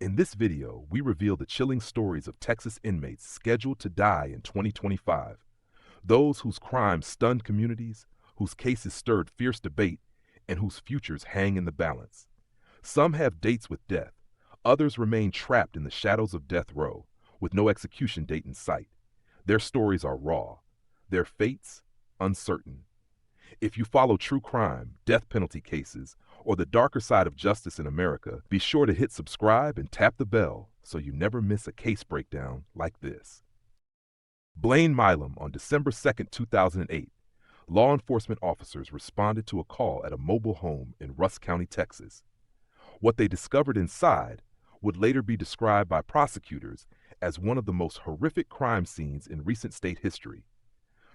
In this video, we reveal the chilling stories of Texas inmates scheduled to die in 2025. Those whose crimes stunned communities, whose cases stirred fierce debate, and whose futures hang in the balance. Some have dates with death. Others remain trapped in the shadows of death row, with no execution date in sight. Their stories are raw, their fates uncertain. If you follow true crime, death penalty cases, or the darker side of justice in America, be sure to hit subscribe and tap the bell so you never miss a case breakdown like this. Blaine Milm on December 2, 2008. Law enforcement officers responded to a call at a mobile home in Rusk County, Texas. What they discovered inside would later be described by prosecutors as one of the most horrific crime scenes in recent state history.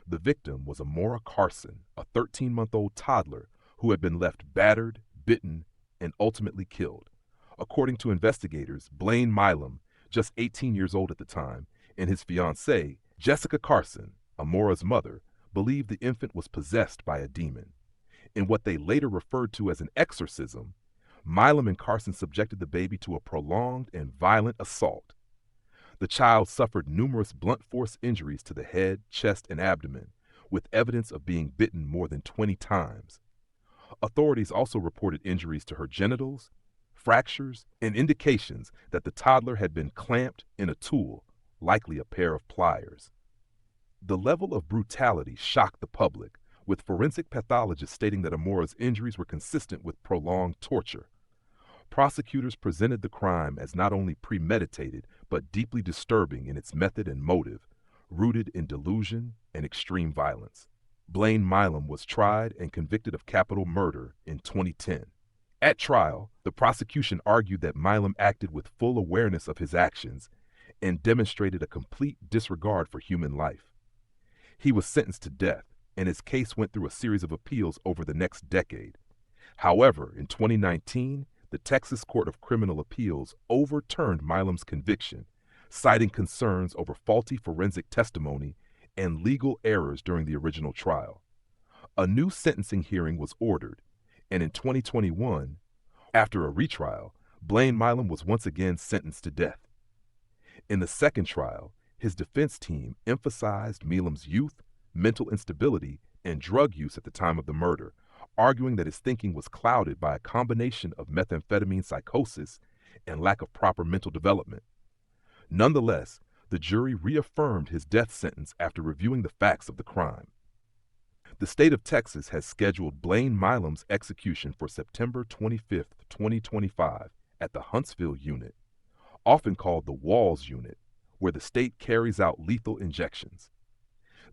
The victim was Amora Carson, a 13-month-old toddler who had been left battered, bitten, and ultimately killed. According to investigators, Blaine Milm, just 18 years old at the time, and his fiancée, Jessica Carson, Amora's mother, believed the infant was possessed by a demon. In what they later referred to as an exorcism, Milm and Carson subjected the baby to a prolonged and violent assault. The child suffered numerous blunt force injuries to the head, chest, and abdomen, with evidence of being bitten more than 20 times. Authorities also reported injuries to her genitals, fractures, and indications that the toddler had been clamped in a tool, likely a pair of pliers. The level of brutality shocked the public, with forensic pathologists stating that Amora's injuries were consistent with prolonged torture. Prosecutors presented the crime as not only premeditated, but deeply disturbing in its method and motive, rooted in delusion and extreme violence. Blaine Milm was tried and convicted of capital murder in 2010. At trial, the prosecution argued that Milm acted with full awareness of his actions and demonstrated a complete disregard for human life. He was sentenced to death, and his case went through a series of appeals over the next decade. However, in 2019, the Texas Court of Criminal Appeals overturned Milm's conviction, citing concerns over faulty forensic testimony and legal errors during the original trial. A new sentencing hearing was ordered, and in 2021, after a retrial, Blaine Milm was once again sentenced to death. In the second trial, his defense team emphasized Milm's youth, mental instability, and drug use at the time of the murder, arguing that his thinking was clouded by a combination of methamphetamine psychosis and lack of proper mental development. Nonetheless, the jury reaffirmed his death sentence after reviewing the facts of the crime. The state of Texas has scheduled Blaine Milm's execution for September 25, 2025, at the Huntsville Unit, often called the Walls Unit, where the state carries out lethal injections.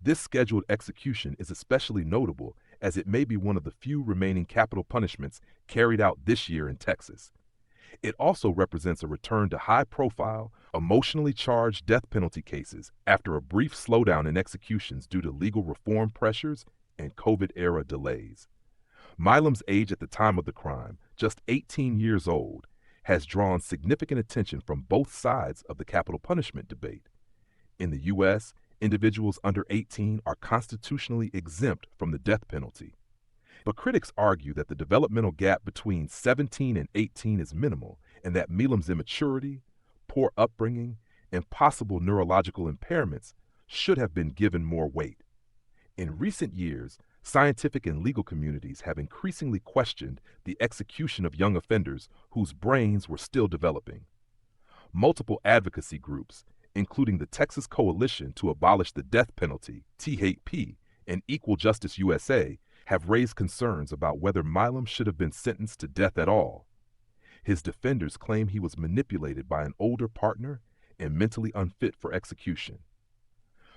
This scheduled execution is especially notable as it may be one of the few remaining capital punishments carried out this year in Texas. It also represents a return to high-profile, emotionally charged death penalty cases after a brief slowdown in executions due to legal reform pressures and COVID-era delays. Milm's age at the time of the crime, just 18 years old, has drawn significant attention from both sides of the capital punishment debate. In the U.S., individuals under 18 are constitutionally exempt from the death penalty. But critics argue that the developmental gap between 17 and 18 is minimal, and that Milm's immaturity, poor upbringing, and possible neurological impairments should have been given more weight. In recent years, scientific and legal communities have increasingly questioned the execution of young offenders whose brains were still developing. Multiple advocacy groups, including the Texas Coalition to Abolish the Death Penalty, THP, and Equal Justice USA, have raised concerns about whether Milm should have been sentenced to death at all. His defenders claim he was manipulated by an older partner and mentally unfit for execution.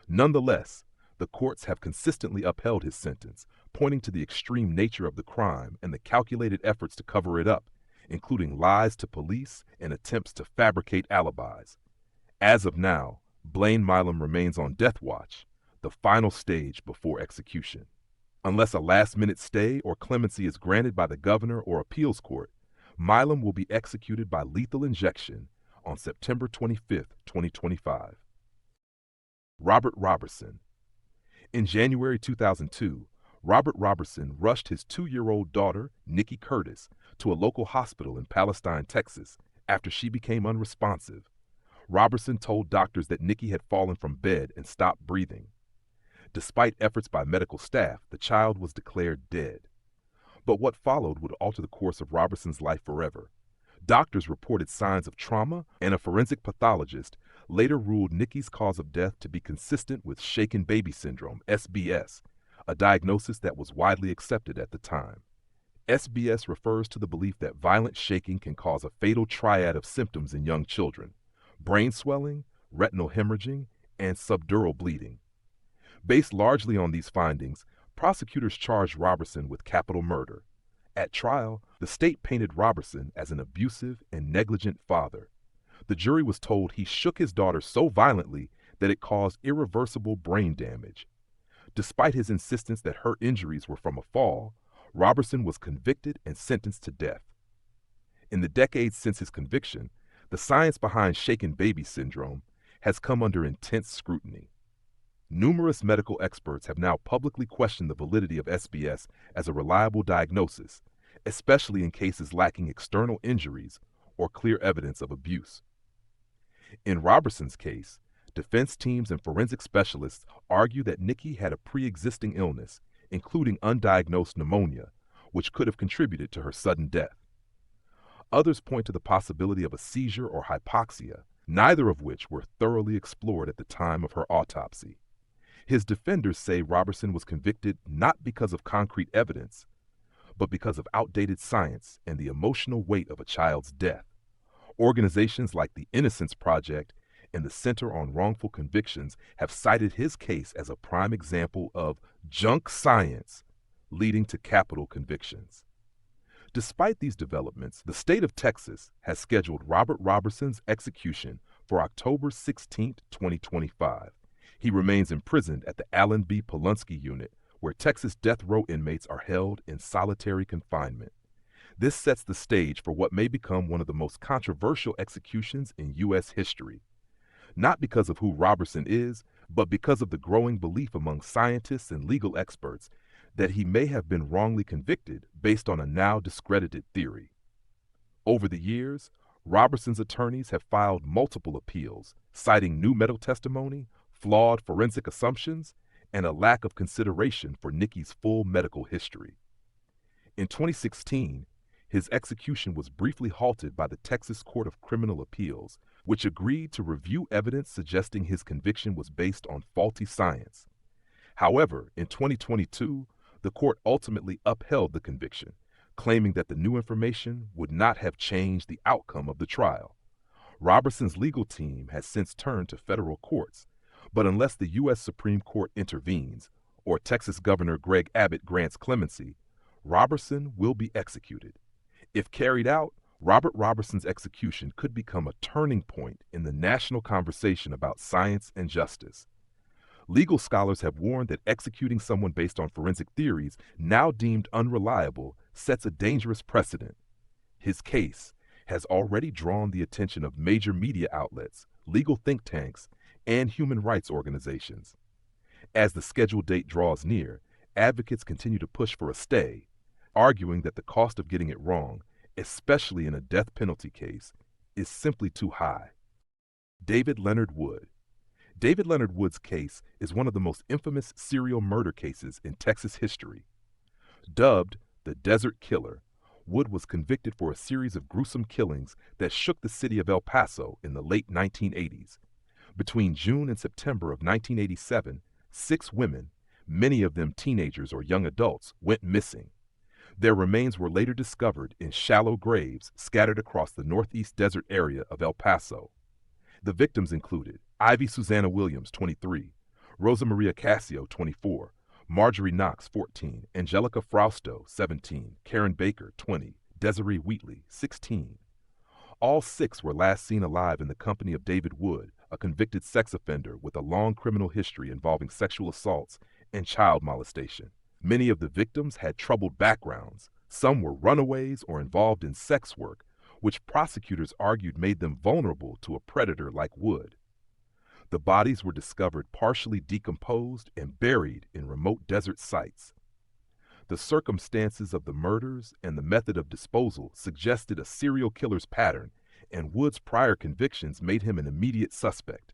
Nonetheless, the courts have consistently upheld his sentence, pointing to the extreme nature of the crime and the calculated efforts to cover it up, including lies to police and attempts to fabricate alibis. As of now, Blaine Milm remains on death watch, the final stage before execution. Unless a last-minute stay or clemency is granted by the governor or appeals court, Milm will be executed by lethal injection on September 25, 2025. Robert Robertson. In January 2002, Robert Robertson rushed his 2-year-old daughter, Nikki Curtis, to a local hospital in Palestine, Texas, After she became unresponsive, Robertson told doctors that Nikki had fallen from bed and stopped breathing. Despite efforts by medical staff, the child was declared dead. But what followed would alter the course of Robertson's life forever. Doctors reported signs of trauma, and a forensic pathologist later ruled Nikki's cause of death to be consistent with shaken baby syndrome, SBS, a diagnosis that was widely accepted at the time. SBS refers to the belief that violent shaking can cause a fatal triad of symptoms in young children: brain swelling, retinal hemorrhaging, and subdural bleeding. Based largely on these findings, prosecutors charged Robertson with capital murder. At trial, the state painted Robertson as an abusive and negligent father. The jury was told he shook his daughter so violently that it caused irreversible brain damage. Despite his insistence that her injuries were from a fall, Robertson was convicted and sentenced to death. In the decades since his conviction, the science behind shaken baby syndrome has come under intense scrutiny. Numerous medical experts have now publicly questioned the validity of SBS as a reliable diagnosis, especially in cases lacking external injuries or clear evidence of abuse. In Robertson's case, defense teams and forensic specialists argue that Nikki had a pre-existing illness, including undiagnosed pneumonia, which could have contributed to her sudden death. Others point to the possibility of a seizure or hypoxia, neither of which were thoroughly explored at the time of her autopsy. His defenders say Robertson was convicted not because of concrete evidence, but because of outdated science and the emotional weight of a child's death. Organizations like the Innocence Project and the Center on Wrongful Convictions have cited his case as a prime example of junk science leading to capital convictions. Despite these developments, the state of Texas has scheduled Robert Robertson's execution for October 16, 2025. He remains imprisoned at the Allen B. Polunsky Unit, where Texas death row inmates are held in solitary confinement. This sets the stage for what may become one of the most controversial executions in U.S. history. Not because of who Robertson is, but because of the growing belief among scientists and legal experts that he may have been wrongly convicted based on a now discredited theory. Over the years, Robertson's attorneys have filed multiple appeals, citing new medical testimony, flawed forensic assumptions, and a lack of consideration for Nikki's full medical history. In 2016, his execution was briefly halted by the Texas Court of Criminal Appeals, which agreed to review evidence suggesting his conviction was based on faulty science. However, in 2022, the court ultimately upheld the conviction, claiming that the new information would not have changed the outcome of the trial. Robertson's legal team has since turned to federal courts, but unless the U.S. Supreme Court intervenes or Texas Governor Greg Abbott grants clemency, Robertson will be executed. If carried out, Robert Robertson's execution could become a turning point in the national conversation about science and justice. Legal scholars have warned that executing someone based on forensic theories, now deemed unreliable, sets a dangerous precedent. His case has already drawn the attention of major media outlets, legal think tanks, and human rights organizations. As the scheduled date draws near, advocates continue to push for a stay, arguing that the cost of getting it wrong, especially in a death penalty case, is simply too high. David Leonard Wood. David Leonard Wood's case is one of the most infamous serial murder cases in Texas history. Dubbed the Desert Killer, Wood was convicted for a series of gruesome killings that shook the city of El Paso in the late 1980s. Between June and September of 1987, 6 women, many of them teenagers or young adults, went missing. Their remains were later discovered in shallow graves scattered across the northeast desert area of El Paso. The victims included Ivy Susanna Williams, 23, Rosa Maria Casio, 24, Marjorie Knox, 14, Angelica Frausto, 17, Karen Baker, 20, Desiree Wheatley, 16. All 6 were last seen alive in the company of David Wood, a convicted sex offender with a long criminal history involving sexual assaults and child molestation. Many of the victims had troubled backgrounds. Some were runaways or involved in sex work, which prosecutors argued made them vulnerable to a predator like Wood. The bodies were discovered partially decomposed and buried in remote desert sites. The circumstances of the murders and the method of disposal suggested a serial killer's pattern and Wood's prior convictions made him an immediate suspect.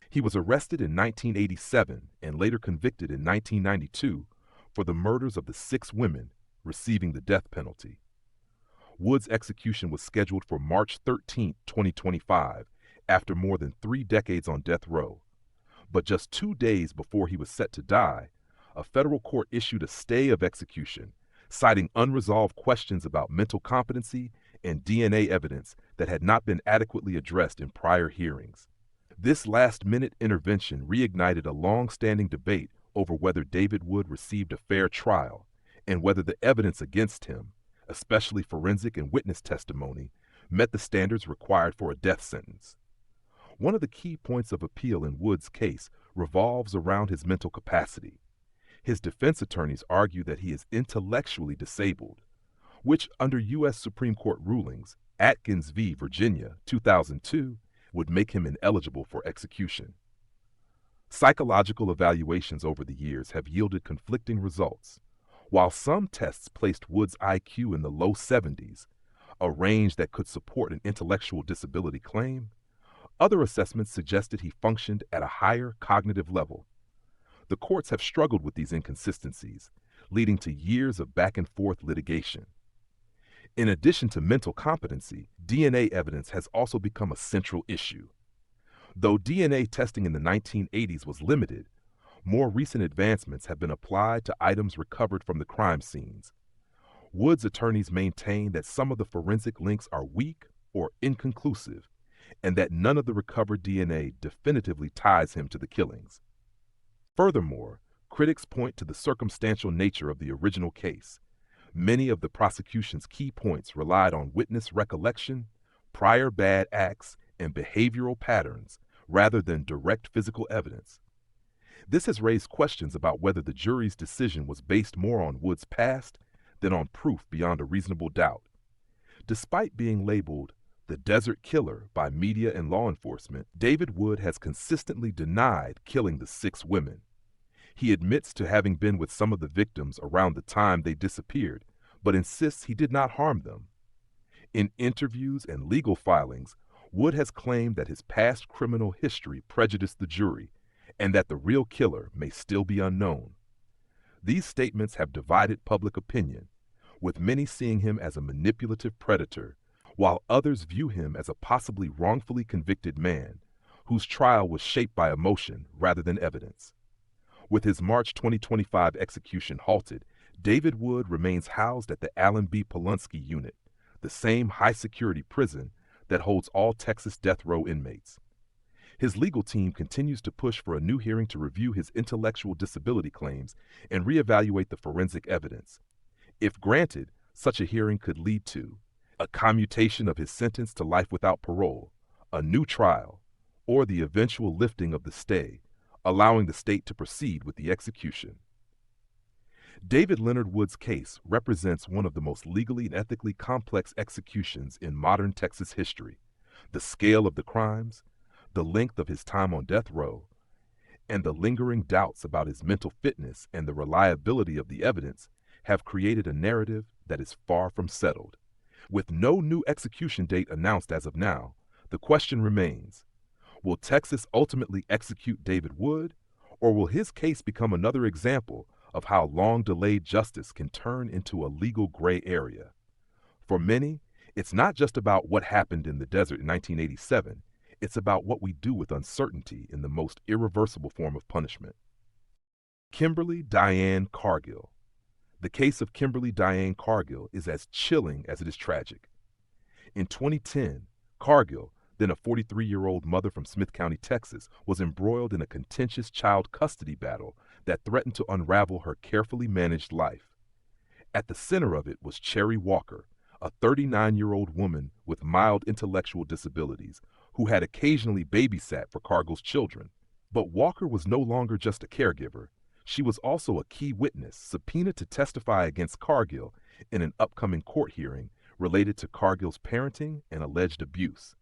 He was arrested in 1987 and later convicted in 1992 for the murders of the 6 women receiving the death penalty. Wood's execution was scheduled for March 13, 2025, after more than 3 decades on death row. But just 2 days before he was set to die, a federal court issued a stay of execution, citing unresolved questions about mental competency and DNA evidence that had not been adequately addressed in prior hearings. This last-minute intervention reignited a long-standing debate over whether David Wood received a fair trial and whether the evidence against him, especially forensic and witness testimony, met the standards required for a death sentence. One of the key points of appeal in Wood's case revolves around his mental capacity. His defense attorneys argue that he is intellectually disabled, which under U.S. Supreme Court rulings, Atkins v. Virginia, 2002, would make him ineligible for execution. Psychological evaluations over the years have yielded conflicting results. While some tests placed Wood's IQ in the low 70s, a range that could support an intellectual disability claim, other assessments suggested he functioned at a higher cognitive level. The courts have struggled with these inconsistencies, leading to years of back-and-forth litigation. In addition to mental competency, DNA evidence has also become a central issue. Though DNA testing in the 1980s was limited, more recent advancements have been applied to items recovered from the crime scenes. Wood's attorneys maintain that some of the forensic links are weak or inconclusive, and that none of the recovered DNA definitively ties him to the killings. Furthermore, critics point to the circumstantial nature of the original case. Many of the prosecution's key points relied on witness recollection, prior bad acts, and behavioral patterns rather than direct physical evidence. This has raised questions about whether the jury's decision was based more on Wood's past than on proof beyond a reasonable doubt. Despite being labeled the Desert Killer by media and law enforcement, David Wood has consistently denied killing the 6 women. He admits to having been with some of the victims around the time they disappeared, but insists he did not harm them. In interviews and legal filings, Wood has claimed that his past criminal history prejudiced the jury and that the real killer may still be unknown. These statements have divided public opinion, with many seeing him as a manipulative predator, while others view him as a possibly wrongfully convicted man whose trial was shaped by emotion rather than evidence. With his March 2025 execution halted, David Wood remains housed at the Allen B. Polunsky Unit, the same high-security prison that holds all Texas death row inmates. His legal team continues to push for a new hearing to review his intellectual disability claims and reevaluate the forensic evidence. If granted, such a hearing could lead to a commutation of his sentence to life without parole, a new trial, or the eventual lifting of the stay, allowing the state to proceed with the execution. David Leonard Wood's case represents one of the most legally and ethically complex executions in modern Texas history. The scale of the crimes, the length of his time on death row, and the lingering doubts about his mental fitness and the reliability of the evidence have created a narrative that is far from settled. With no new execution date announced as of now, the question remains, will Texas ultimately execute David Wood, or will his case become another example of how long-delayed justice can turn into a legal gray area? For many, it's not just about what happened in the desert in 1987, it's about what we do with uncertainty in the most irreversible form of punishment. Kimberly Diane Cargill. The case of Kimberly Diane Cargill is as chilling as it is tragic. In 2010, Cargill, then a 43-year-old mother from Smith County, Texas, was embroiled in a contentious child custody battle that threatened to unravel her carefully managed life. At the center of it was Cherry Walker, a 39-year-old woman with mild intellectual disabilities who had occasionally babysat for Cargill's children. But Walker was no longer just a caregiver. She was also a key witness subpoenaed to testify against Cargill in an upcoming court hearing related to Cargill's parenting and alleged abuse.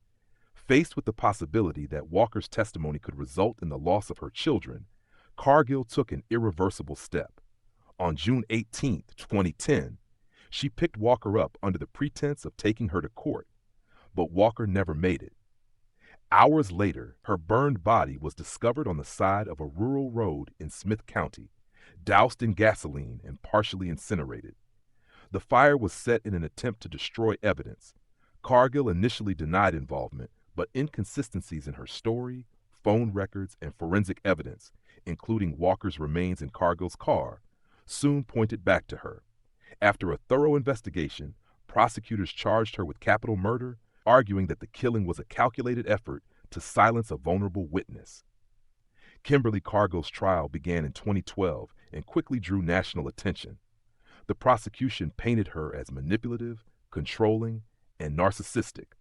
Faced with the possibility that Walker's testimony could result in the loss of her children, Cargill took an irreversible step. On June 18, 2010, she picked Walker up under the pretense of taking her to court. but Walker never made it. Hours later, her burned body was discovered on the side of a rural road in Smith County, doused in gasoline and partially incinerated. The fire was set in an attempt to destroy evidence. Cargill initially denied involvement, but inconsistencies in her story, phone records, and forensic evidence, including Walker's remains in Cargill's car, soon pointed back to her. After a thorough investigation, prosecutors charged her with capital murder, arguing that the killing was a calculated effort to silence a vulnerable witness. Kimberly Cargill's trial began in 2012 and quickly drew national attention. The prosecution painted her as manipulative, controlling, and narcissistic,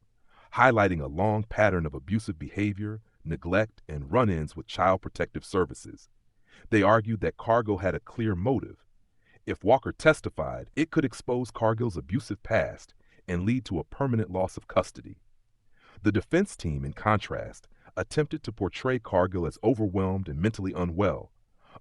highlighting a long pattern of abusive behavior, neglect, and run-ins with Child Protective Services. They argued that Cargill had a clear motive. If Walker testified, it could expose Cargill's abusive past and lead to a permanent loss of custody. The defense team, in contrast, attempted to portray Cargill as overwhelmed and mentally unwell,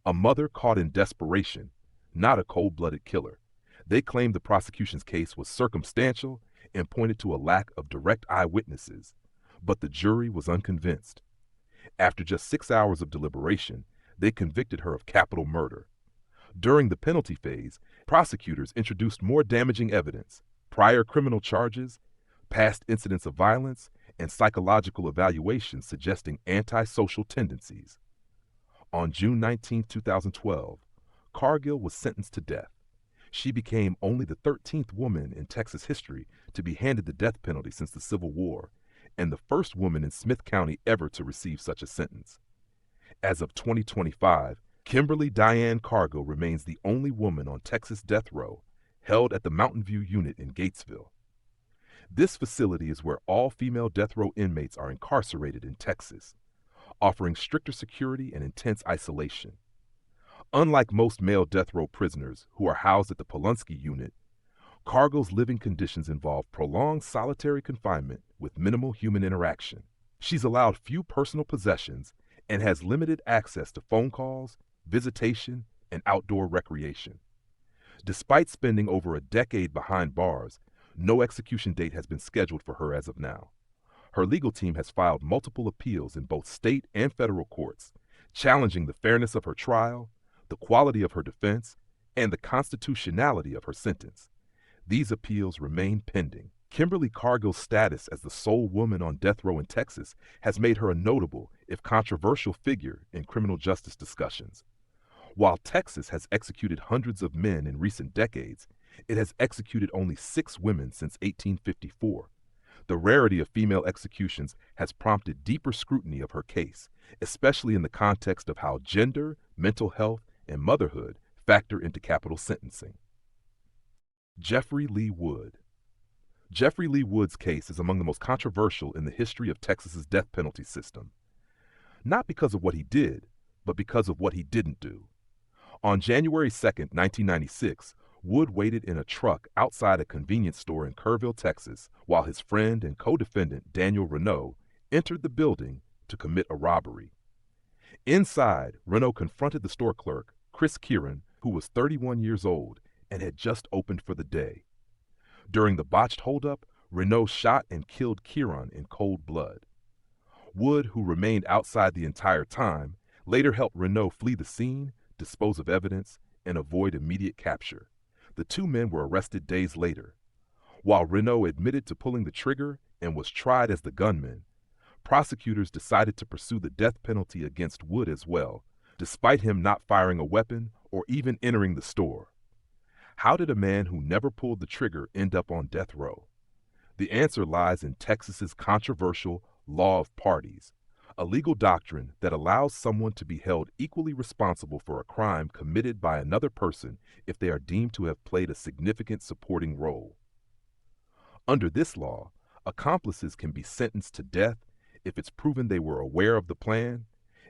a mother caught in desperation, not a cold-blooded killer. They claimed the prosecution's case was circumstantial and pointed to a lack of direct eyewitnesses, but the jury was unconvinced. After just 6 hours of deliberation, they convicted her of capital murder. During the penalty phase, prosecutors introduced more damaging evidence: prior criminal charges, past incidents of violence, and psychological evaluations suggesting antisocial tendencies. On June 19, 2012, Cargill was sentenced to death. She became only the 13th woman in Texas history to be handed the death penalty since the Civil War, and the first woman in Smith County ever to receive such a sentence. As of 2025, Kimberly Diane Cargill remains the only woman on Texas death row, held at the Mountain View unit in Gatesville. This facility is where all female death row inmates are incarcerated in Texas, offering stricter security and intense isolation. Unlike most male death row prisoners who are housed at the Polunsky unit, Cargill's living conditions involve prolonged solitary confinement with minimal human interaction. She's allowed few personal possessions and has limited access to phone calls, visitation, and outdoor recreation. Despite spending over a decade behind bars, no execution date has been scheduled for her as of now. Her legal team has filed multiple appeals in both state and federal courts, challenging the fairness of her trial, the quality of her defense, and the constitutionality of her sentence. These appeals remain pending. Kimberly Cargill's status as the sole woman on death row in Texas has made her a notable, if controversial, figure in criminal justice discussions. While Texas has executed hundreds of men in recent decades, it has executed only 6 women since 1854. The rarity of female executions has prompted deeper scrutiny of her case, especially in the context of how gender, mental health, and motherhood factor into capital sentencing. Jeffrey Lee Wood. Jeffrey Lee Wood's case is among the most controversial in the history of Texas's death penalty system. Not because of what he did, but because of what he didn't do. On January 2, 1996, Wood waited in a truck outside a convenience store in Kerrville, Texas, while his friend and co-defendant Daniel Renault entered the building to commit a robbery. Inside, Renault confronted the store clerk, Chris Kieran, who was 31 years old and had just opened for the day. During the botched holdup, Renault shot and killed Kieran in cold blood. Wood, who remained outside the entire time, later helped Renault flee the scene, dispose of evidence, and avoid immediate capture. The 2 men were arrested days later. While Renault admitted to pulling the trigger and was tried as the gunman, prosecutors decided to pursue the death penalty against Wood as well, despite him not firing a weapon or even entering the store. How did a man who never pulled the trigger end up on death row? The answer lies in Texas's controversial law of parties, a legal doctrine that allows someone to be held equally responsible for a crime committed by another person if they are deemed to have played a significant supporting role. Under this law, accomplices can be sentenced to death if it's proven they were aware of the plan,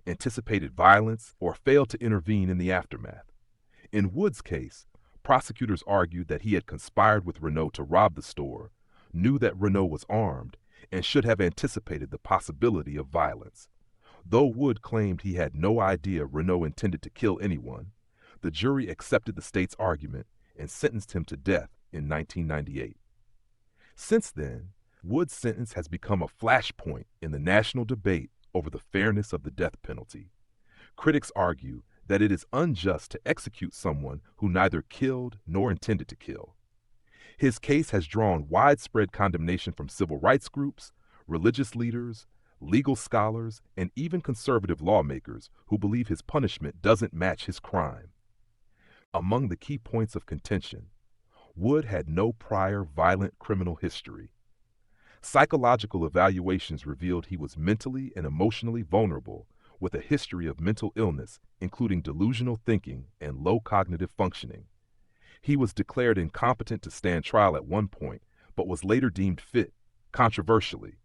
anticipated violence, or failed to intervene in the aftermath. In Wood's case, prosecutors argued that he had conspired with Renault to rob the store, knew that Renault was armed, and should have anticipated the possibility of violence. Though Wood claimed he had no idea Renault intended to kill anyone, the jury accepted the state's argument and sentenced him to death in 1998. Since then, Wood's sentence has become a flashpoint in the national debate over the fairness of the death penalty. Critics argue that it is unjust to execute someone who neither killed nor intended to kill. His case has drawn widespread condemnation from civil rights groups, religious leaders, legal scholars, and even conservative lawmakers who believe his punishment doesn't match his crime. Among the key points of contention, Wood had no prior violent criminal history. Psychological evaluations revealed he was mentally and emotionally vulnerable with a history of mental illness, including delusional thinking and low cognitive functioning. He was declared incompetent to stand trial at one point, but was later deemed fit, controversially.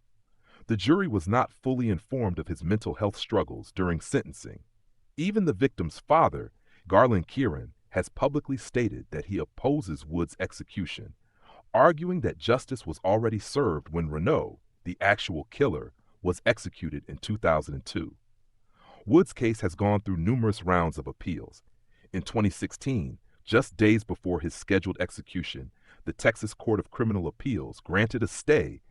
The jury was not fully informed of his mental health struggles during sentencing. Even the victim's father, Garland Kieran, has publicly stated that he opposes Wood's execution, arguing that justice was already served when Renault, the actual killer, was executed in 2002. Wood's case has gone through numerous rounds of appeals. In 2016, just days before his scheduled execution, the Texas Court of Criminal Appeals granted a stay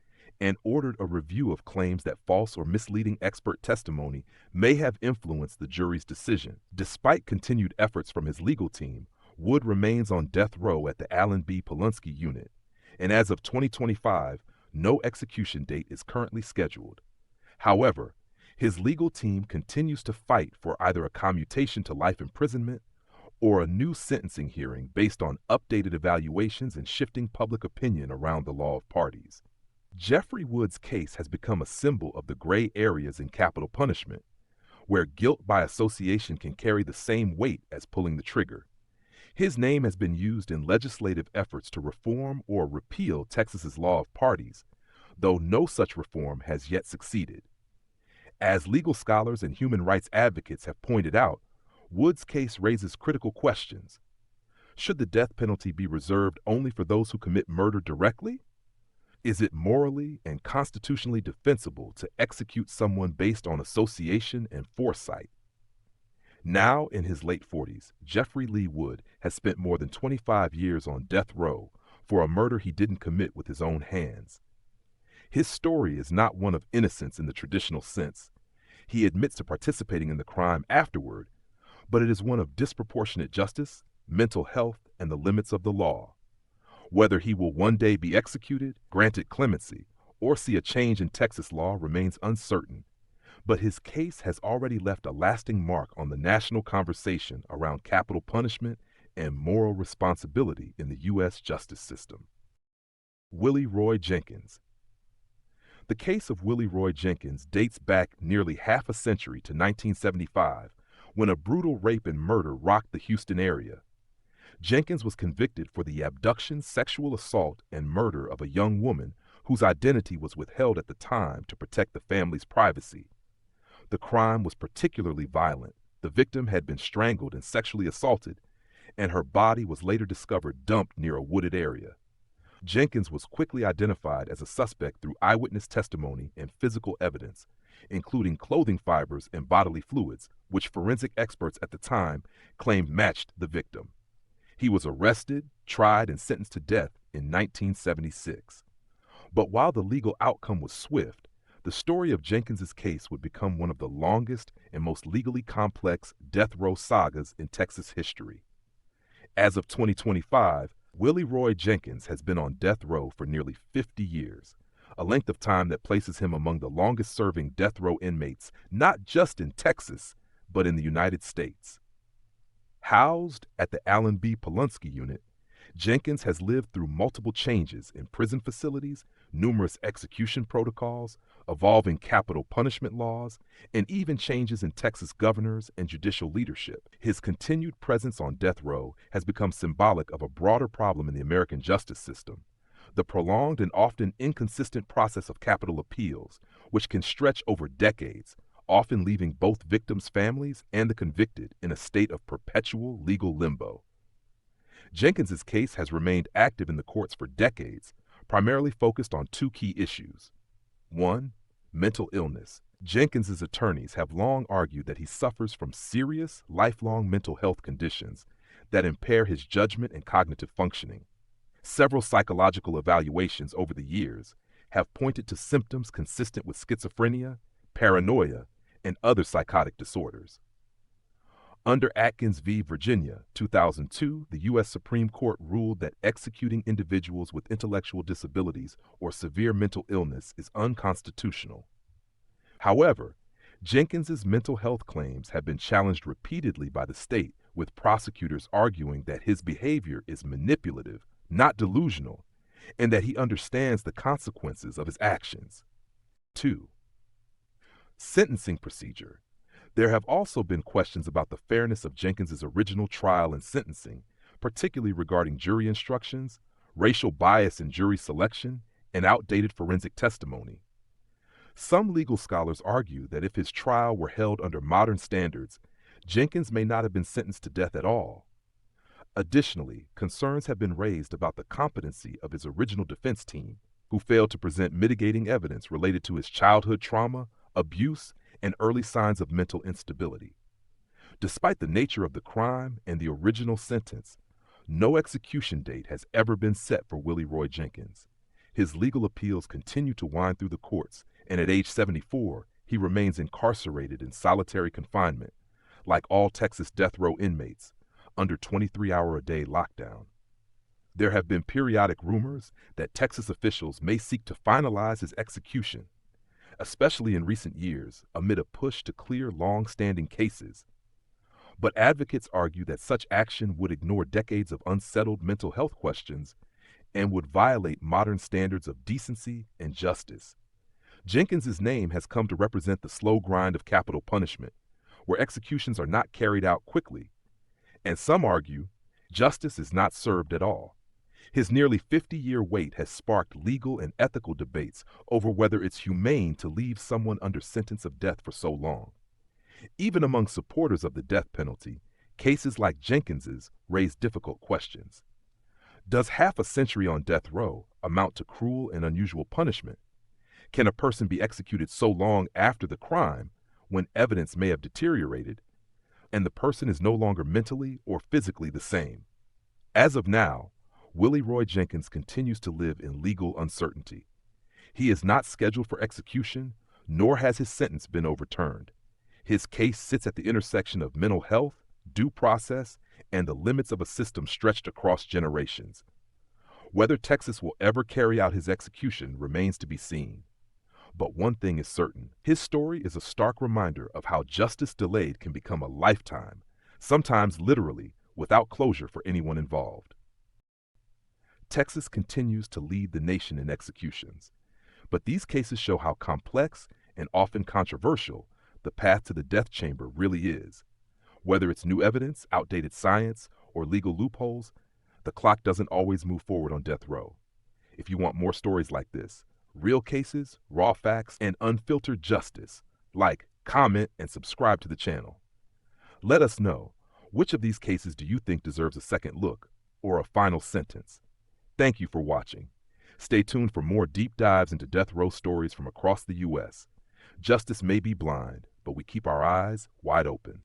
and ordered a review of claims that false or misleading expert testimony may have influenced the jury's decision. Despite continued efforts from his legal team, Wood remains on death row at the Allen B. Polunsky unit, and as of 2025, no execution date is currently scheduled. However, his legal team continues to fight for either a commutation to life imprisonment or a new sentencing hearing based on updated evaluations and shifting public opinion around the law of parties. Jeffrey Wood's case has become a symbol of the gray areas in capital punishment, where guilt by association can carry the same weight as pulling the trigger. His name has been used in legislative efforts to reform or repeal Texas's law of parties, though no such reform has yet succeeded. As legal scholars and human rights advocates have pointed out, Wood's case raises critical questions. Should the death penalty be reserved only for those who commit murder directly? Is it morally and constitutionally defensible to execute someone based on association and foresight? Now, in his late 40s, Jeffrey Lee Wood has spent more than 25 years on death row for a murder he didn't commit with his own hands. His story is not one of innocence in the traditional sense. He admits to participating in the crime afterward, but it is one of disproportionate justice, mental health, and the limits of the law. Whether he will one day be executed, granted clemency, or see a change in Texas law remains uncertain. But his case has already left a lasting mark on the national conversation around capital punishment and moral responsibility in the U.S. justice system. Willie Roy Jenkins. The case of Willie Roy Jenkins dates back nearly half a century to 1975, when a brutal rape and murder rocked the Houston area. Jenkins was convicted for the abduction, sexual assault, and murder of a young woman whose identity was withheld at the time to protect the family's privacy. The crime was particularly violent. The victim had been strangled and sexually assaulted, and her body was later discovered dumped near a wooded area. Jenkins was quickly identified as a suspect through eyewitness testimony and physical evidence, including clothing fibers and bodily fluids, which forensic experts at the time claimed matched the victim. He was arrested, tried, and sentenced to death in 1976. But while the legal outcome was swift, the story of Jenkins's case would become one of the longest and most legally complex death row sagas in Texas history. As of 2025, Willie Roy Jenkins has been on death row for nearly 50 years, a length of time that places him among the longest-serving death row inmates, not just in Texas, but in the United States. Housed at the Allen B. Polunsky unit, Jenkins has lived through multiple changes in prison facilities, numerous execution protocols, evolving capital punishment laws, and even changes in Texas governors and judicial leadership. His continued presence on death row has become symbolic of a broader problem in the American justice system: the prolonged and often inconsistent process of capital appeals, which can stretch over decades, often leaving both victims' families and the convicted in a state of perpetual legal limbo. Jenkins's case has remained active in the courts for decades, primarily focused on two key issues. One, mental illness. Jenkins's attorneys have long argued that he suffers from serious, lifelong mental health conditions that impair his judgment and cognitive functioning. Several psychological evaluations over the years have pointed to symptoms consistent with schizophrenia, paranoia, and other psychotic disorders. Under Atkins v. Virginia, 2002, the U.S. Supreme Court ruled that executing individuals with intellectual disabilities or severe mental illness is unconstitutional. However, Jenkins's mental health claims have been challenged repeatedly by the state, with prosecutors arguing that his behavior is manipulative, not delusional, and that he understands the consequences of his actions. 2. Sentencing procedure. There have also been questions about the fairness of Jenkins's original trial and sentencing, particularly regarding jury instructions, racial bias in jury selection, and outdated forensic testimony. Some legal scholars argue that if his trial were held under modern standards, Jenkins may not have been sentenced to death at all. Additionally, concerns have been raised about the competency of his original defense team, who failed to present mitigating evidence related to his childhood trauma, abuse, and early signs of mental instability. Despite the nature of the crime and the original sentence, no execution date has ever been set for Willie Roy Jenkins. His legal appeals continue to wind through the courts, and at age 74, he remains incarcerated in solitary confinement, like all Texas death row inmates, under 23-hour-a-day lockdown. There have been periodic rumors that Texas officials may seek to finalize his execution, especially in recent years, amid a push to clear long-standing cases. But advocates argue that such action would ignore decades of unsettled mental health questions and would violate modern standards of decency and justice. Jenkins's name has come to represent the slow grind of capital punishment, where executions are not carried out quickly. And some argue justice is not served at all. His nearly 50-year wait has sparked legal and ethical debates over whether it's humane to leave someone under sentence of death for so long. Even among supporters of the death penalty, cases like Jenkins's raise difficult questions. Does half a century on death row amount to cruel and unusual punishment? Can a person be executed so long after the crime, when evidence may have deteriorated, and the person is no longer mentally or physically the same? As of now, Willie Roy Jenkins continues to live in legal uncertainty. He is not scheduled for execution, nor has his sentence been overturned. His case sits at the intersection of mental health, due process, and the limits of a system stretched across generations. Whether Texas will ever carry out his execution remains to be seen. But one thing is certain, his story is a stark reminder of how justice delayed can become a lifetime, sometimes literally, without closure for anyone involved. Texas continues to lead the nation in executions, but these cases show how complex and often controversial the path to the death chamber really is. Whether it's new evidence, outdated science, or legal loopholes, the clock doesn't always move forward on death row. If you want more stories like this, real cases, raw facts, and unfiltered justice, like, comment, and subscribe to the channel. Let us know, which of these cases do you think deserves a second look or a final sentence? Thank you for watching. Stay tuned for more deep dives into death row stories from across the U.S. Justice may be blind, but we keep our eyes wide open.